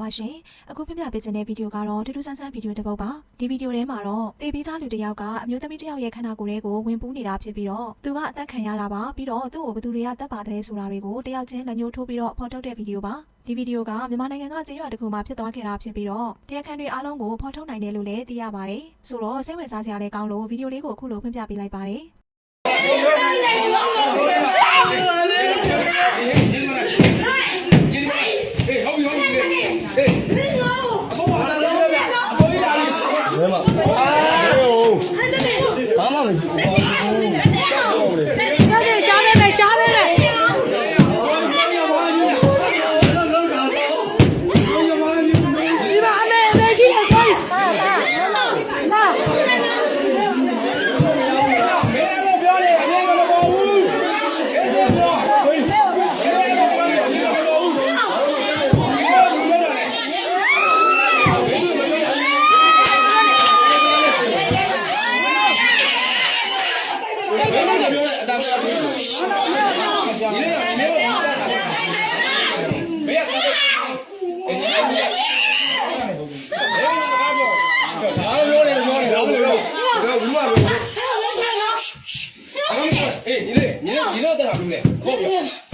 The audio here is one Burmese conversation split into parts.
ပါရှင်အခုပြပြပေးခြင်းတဲ့ဗီဒီယိုကတော့တူတူဆန်းဆန်းဗီဒီယိုတစ်ပုဒ်ပါဒီဗီဒီယိုထဲမှာတော့တေပြီးသားလူတစ်ယောက်ကအမျိုးသမီးတစ်ယောက်ရဲ့ခန္ဓာကိုယ်လေးကိုဝင်ပူးနေတာဖြစ်ပြီးတော့သူကအသက်ခံရတာပါပြီးတော့သူ့ကိုဘသူတွေကတတ်ပါတယ်ဆိုတာတွေကိုတယောက်ချင်းလက်ညှိုးထိုးပြီးတော့ဖော်ထုတ်တဲ့ဗီဒီယိုပါဒီဗီဒီယိုကမြန်မာနိုင်ငံကကြေးရွာတစ်ခုမှာဖြစ်သွားခဲ့တာဖြစ်ပြီးတော့တရားခံတွေအားလုံးကိုဖော်ထုတ်နိုင်တယ်လို့လည်းသိရပါတယ်ဆိုတော့စိတ်ဝင်စားစရာလေးကောင်းလို့ဗီဒီယိုလေးကိုအခုလိုဖွင့်ပြပေးလိုက်ပါတယ်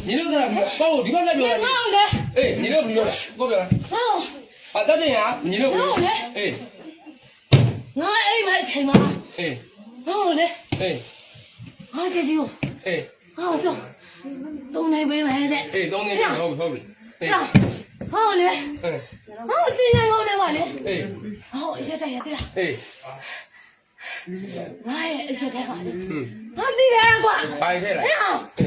你这个把我地方来表了，哎，你这不表了，我表了。啊，到这样，你这不表。哎，我哎买菜嘛。哎，我嘞。哎，啊这就。哎，啊走，东南北买的。哎，东南北好不好不？哎，好嘞。嗯。好，这样有的嘛嘞。哎，好，现在也对了。哎，哎，现在好的。嗯。啊，你来过。摆开来。你好。哎。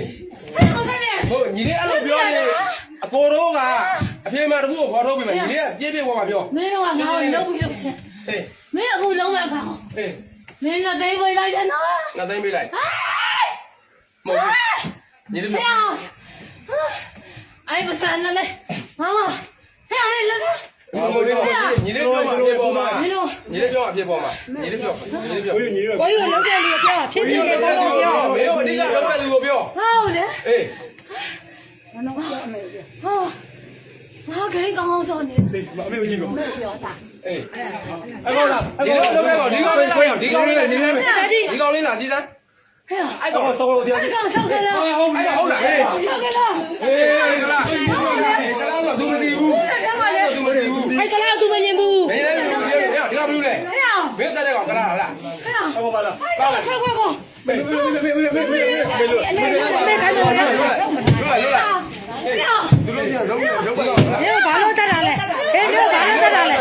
哎，好看的。好，你这按照表的，过头啊，偏嘛的我过头呗嘛，你这别我嘛表。没有啊，我弄不就是。哎。没有我弄完跑。哎。没有带回来的呢。那等没来。哎。没。你这表。哎，不是那嘞，妈妈，哎呀，那个。你这表嘛别报嘛，你这表嘛别报嘛，你这表，你这表。我有两边的表，偏偏给我表。没有，你看两边都有表。好的。哎。哦，我可以刚好说你。没有进过。哎。哎，好了，你两边搞，你搞你哪样？你搞你哪？你哪边？你搞你哪几张？哎呀，哎，我烧了点。哎，刚烧开了。哎，好了，哎，烧开了。哎，个啦，个啦，都没礼物，都没礼物。哎，个啦，都没礼物。没来没有，没有，你搞没有嘞？哎呀，没有带来搞，个啦，好了。哎呀，我完了。哎呀，快快快！没没有把路在哪嘞？哎，没有把路在哪嘞？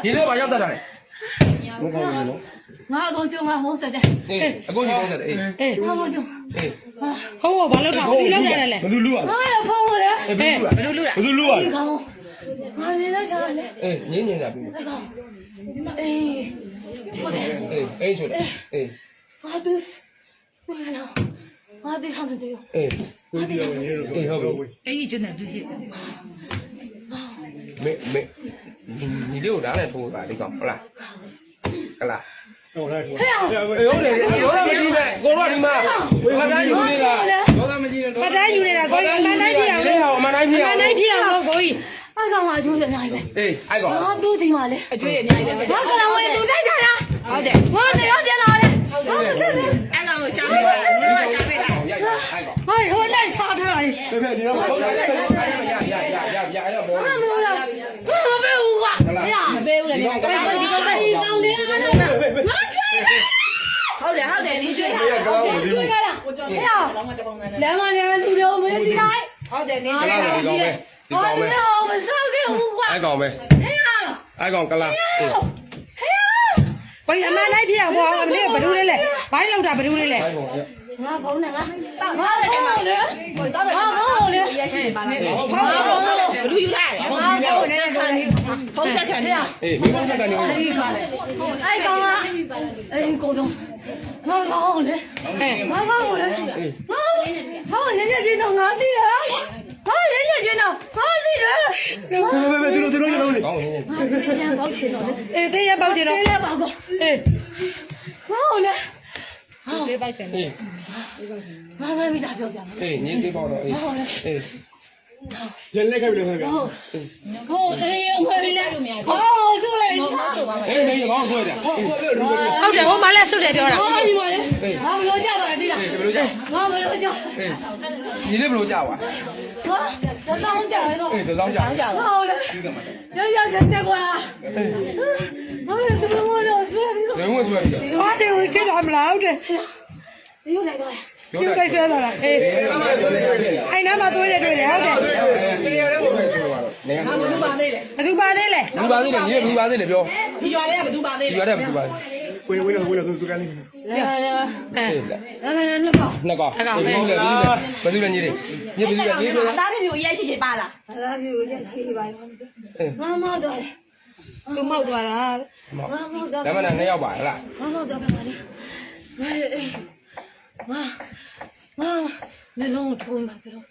你这把药在哪里？我公就我红色的。哎，公就红色的，哎。哎，我公就。哎。好我把路打，你路在哪嘞？不录啊？哎呀，跑我嘞！哎，不录了，不是录啊？你看我，我没路在哪嘞？哎，你那边。那个，哎，我嘞。哎，出来，哎。我都是，我看到，我得上头就有。哎，我得上头。哎，好不？哎，真的就是。没，你留哪来拖吧？你讲好啦，好啦。我来说。哎呀，有那么近呗？我说你嘛，马上有那个，有那么近的。马上有那个，马上你好，马上马上我可以。我讲话就是那一边。哎，爱搞。我都听嘛嘞。绝对那一边。我可能我也都在家呀。好的。我那要电脑嘞。我不是的。俺讲我下辈子，我下辈子。爱搞。哎，我来查他嘞。这边你让我。呀，我没有了，我没有啊。哎呀，没有了，你看。你讲的啊，我追好的，好的，你追他。他，追他了。哎呀，两万两路流没有起来。好的，你啊，追他。你好，我们上给五万。爱搞没？哎呀，爱搞干啦。哎呀，喂，阿媽嚟片我你不錄咧，擺樓咋不錄咧？我講那個，我講咧，我講咧，不錄有啦，我咧看你，好在看你啊。哎，没方向感觉。哎講啊，哎溝通，我講咧，我講咧，我人家見到我啲啦。啊，人家见到，啊，你人，别，对了，搞我现在。这天包钱了，哎，对呀，包钱了，这天包过，哎，然后呢，对包钱了， ငါမမိသားပြောပြမယ် အေးညီသေးပေါ့တော့အေးအေး ရလက်ခိုက်ပြီလေခိုက်ပြီ ဟိုအေးအမလေးလည်းဟောဆိုလေ အေးနေကောင်းဆွဲတယ်ဟုတ် ဟုတ်တယ်ဟိုမှာလဲစွတ်တယ်ပြောတာ ဟောဒီမလေးငါဘလို့ကြောက်တာသိလား ဘယ်လိုကြောက် ငါဘလို့ကြောက် အေးညီလေးဘယ်လိုကြောက်ပါ ဟာတောင်းကြောက်တော့ အေးတစောင်းကြောက် ဟုတ်လေရရချက်ကွာဟာသူတို့တော့ဆွဲပြီးတော့ ဇဝင်ဆွဲပြီးတော့ ဟာတယ်ကိုချစ်တာမလားဟုတ်တယ် ဒီလိုလိုက်တော့ ပြော ဒီ တာ ကိစ္စလာတာအေးအဲ့နားမှာသွေးတယ်တွေ့တယ်ဟုတ်တယ် နေရာလေးဆွဲသွားတော့နေရာလေး ဘယ်သူပါသေးလဲ ဘူးပါသေးတယ်ညီလေးဘူးပါသေးတယ်ပြော ဒီရွာလေးကဘယ်သူပါသေး ဒီ လဲ ရတဲ့ဘူးပါ ဝေးသူကန်လေး လေ အေး နှစ်ကော နှစ်ကောဘယ်သူလဲဘယ်သူလဲညီလေးညီဘယ်သူလဲညီလေး သားပြမျိုးအရက်ရှိနေပါလား လာပြီရရှိပါရောမမတော့ သူမောက်သွားတာ မမတော့ ဒါမှလည်း2ယောက်ပါလား မမတော့ကမလေးမမလုံးထုံးပါတော့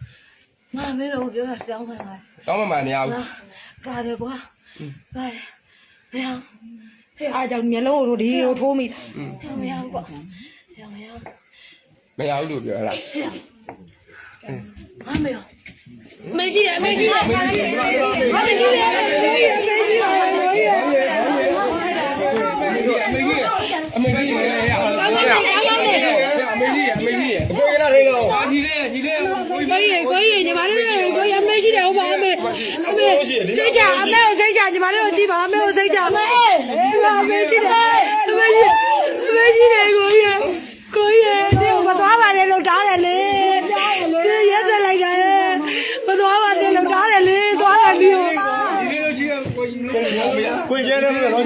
မမလုံးပြောတာတောင်းပါပါ တောင်းမှမနေရဘူး ကားတယ်ကွာကားမရ အားကြောင့်မျက်လုံးတို့ဒီကိုထိုးမိတာ မရကွာမရ မရဘူးလို့ပြောလား မမရမရှိတယ်မရှိတယ်မရှိတယ်မရှိတယ် အမေကြီးရရအမေကြီး ဘယ်လာလေးကော ညီလေးညီလေး ကိုကြီးညီမလေးကိုကြီးအမေရှိတယ်ဟုတ်ပါအမေစိတ်ကြအမေကိုစိတ်ကြညီမလေးကိုကြည့်ပါအမေကိုစိတ်ကြအမေရှိတယ်အမေရှိတယ်ကိုကြီးဒီမသွားပါနဲ့လို့တားတယ်လေဒီရက်စက်လိုက်တာမသွားပါနဲ့လို့တားတယ်လေသွားတယ်ပြီး ဒီလိုချီကိုရဲတယ်လို့တော့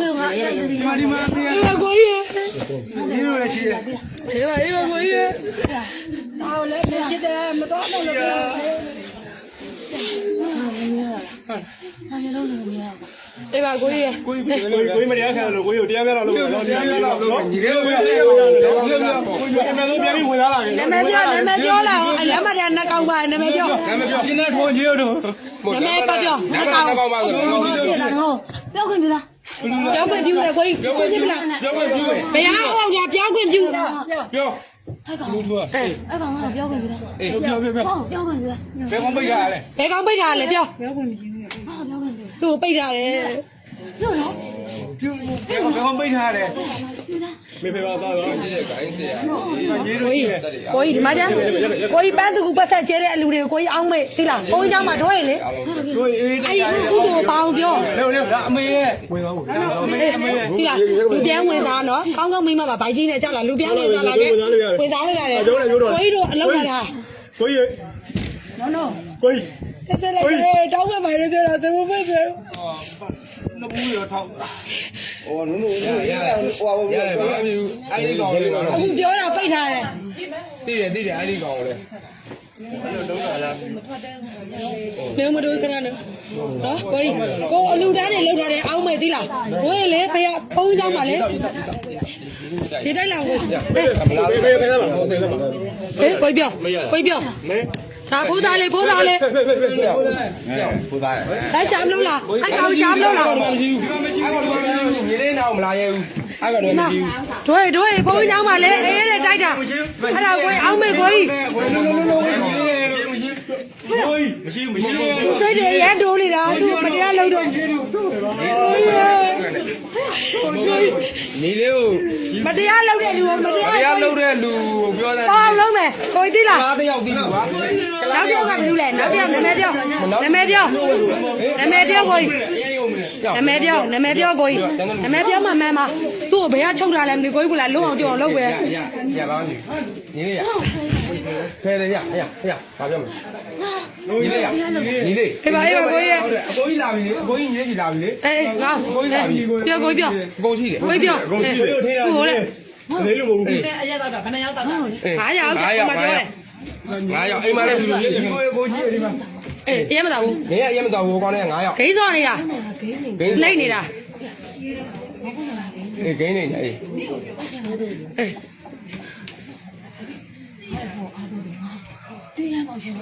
ဒီမှာပြရ ကိုကြီး ဒီလိုလည်းချီတယ် အေးပါကိုကြီးအော်လည်းချစ်တယ်မတော်တော့လို့အေးပါကိုကြီး ကိုမတရားခံလို့ကိုတရားပြတော့လို့တော့တရားပြတော့လို့ ညီလေးကို ကိုပြန်ပြီးဝင်လာလာတယ် နာမည်ပြောလာအလမ်းမတန်းနှကောင်ပါနာမည်ပြော နာမည်ပြော ကျင်းတဲ့ထုံးကြီးတို့ နာမည်ပြောပြောနှကောင် ကောင်းပါဆို ပြောခွင့်ပြလား ပြောခွင့်ပြုတယ်ကိုကြီး ပြောခွင့်ပြုပြောခွင့်ပြု ဘယ်အောင်ညာပြောခွင့်ပြု ပြော လူသူက အဲ့ကောင်ကပြောခွင့်ပြလား အေး ပြော ဟုတ်ပြောခွင့်ပြလား ဘယ်ကောင်ပိတ်ရလဲ ဘယ်ကောင်ပိတ်ထားလဲပြော ဟာပြောခွင့်ပြ သူ့ကိုပိတ်ထားတယ် ပြောနော် ပြုဘယ်ကောင်ပိတ်ထားတယ်မေဖေပါသားတော့ ဒီကအိုင်းစေရ ရေးလို့ရှိတယ် ကိုကြီးဒီမှာကျကိုကြီးပန်းသူကပတ်ဆက်ကျဲတဲ့အလူတွေကိုကိုကြီးအောင်းမေးသိလားဘုန်းကြီးเจ้าမှာတို့ရင်လေ တို့အေး အဲ့ဒီကုသိုလ်ပေါင်းပြော လေဒါအမေရဲ့ဝင်သွားဖို့ သိလားလူပြန်ဝင်သားနော်ကောင်းကောင်းမိမပါဘိုက်ကြီးနဲ့ကြောက်လာလူပြန်ဝင်သားလာခဲ့ဝင်သားလို့ရတယ်ကိုကြီးတို့အလုပ်ရတာ ကိုကြီးကိုကြီး ဆက်လိုက်တောင်းမဲ့ပါလေပြောတာသူမဖိတ်ပဲ နဘူးရထောက် ဟိုနုနုရတယ်ဘာမှမဖြစ်ဘူးအဲ့ဒီကောင်လေးကတော့ အခုပြောတာပိတ်ထားတယ် သိတယ်အဲ့ဒီကောင်လေး နေမတို့ခဏနော်ကိုကြီးကိုအလူတန်းနေလောက်ထားတယ်အောင်းမေးသိလားတို့ရင်လေဖေဖုန်းเจ้าမှာလေဒီတိုက်လာကို မလား ဘေးပဲပါဟုတ်တယ်ပါ ဟေးကိုပြော မေ ဒါဖိုးသားလေး ဖိုးသား လိုက်ရှာမလို့လားအဲ့ကောင်ရှာမလို့လား မရှိဘူးညီလေးနောက်မလာရဲဘူးအဲ့ကောင်လည်းမရှိဘူး တို့ဘုန်းကြီးเจ้าမှာလေအေးတဲ့တိုက်တာအဲ့ဒါကိုအောင်းမေးကိုကြီး မရှိဘူး စိတ်တွေရဲတိုးနေတာသူမတရားလုပ်တော့ ညီလေးကို မတရားလုပ်တဲ့လူကမတရား တရားလုပ်တဲ့လူကိုပြောတယ် ပေါအောင်လုံးမယ်ကိုကြီးသိလား ကားတစ်ယောက်သိဘူးကွာ နောက်တစ်ယောက်ကဘယ်လိုလဲနောက်တစ်ယောက်နာမည်ပြောကိုကြီးနာမည်ပြောကိုကြီးနာမည်ပြောမှမှန်မှာသူ့ကိုဘယ်ကချုပ်ထားလဲမသိကိုကြီးကလာလုံးအောင်ကြုံအောင်လုပ်ပဲ ရပါညီညီလေးရဖဲတယ်ရဘာပြောမလဲညီလေးရညီလေး အေးပါကိုကြီး ဟုတ်တယ်အကိုကြီးလာပြီလေအကိုကြီးညီလေးကြီးလာပြီလေ အေးငါပြောကိုကြီးပြော အကိုရှိတယ် ကိုကြီးပြော ကိုကြီးတို့ထိတာလေလို့မဟုတ်ဘူး 900ရောက်တော့ပြောတယ် 9ယောက်အိမ်မှာလည်းဒီလိုကြီး ကိုကြီးဒီမှာ အေးရဲမတော်ဘူး နေရရဲမတော်ဘူးကောင်းတဲ့9ယောက် ဂိမ်းစောနေတာလိမ့်နေတာ အေးဂိမ်းနေတယ်အေး အေး တင်းရအောင်ရှင်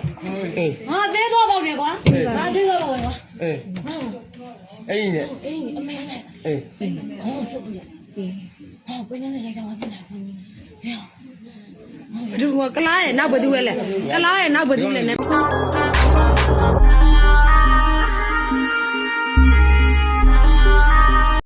အေး ငါသေးတော့ပေါ့တယ်ကွာငါသေးတော့ပေါ့ကွာ အေးအေးနဲ့ အေးအမေလည်း အေး ဟောဆုပ်ပြီဟောဘယ်နဲ့လဲကြောင်မဖြစ်နိုင်ဘူး ကလားရဲ့နောက်ဘယ်သူလဲကလားရဲ့နောက်ဘယ်သူလဲ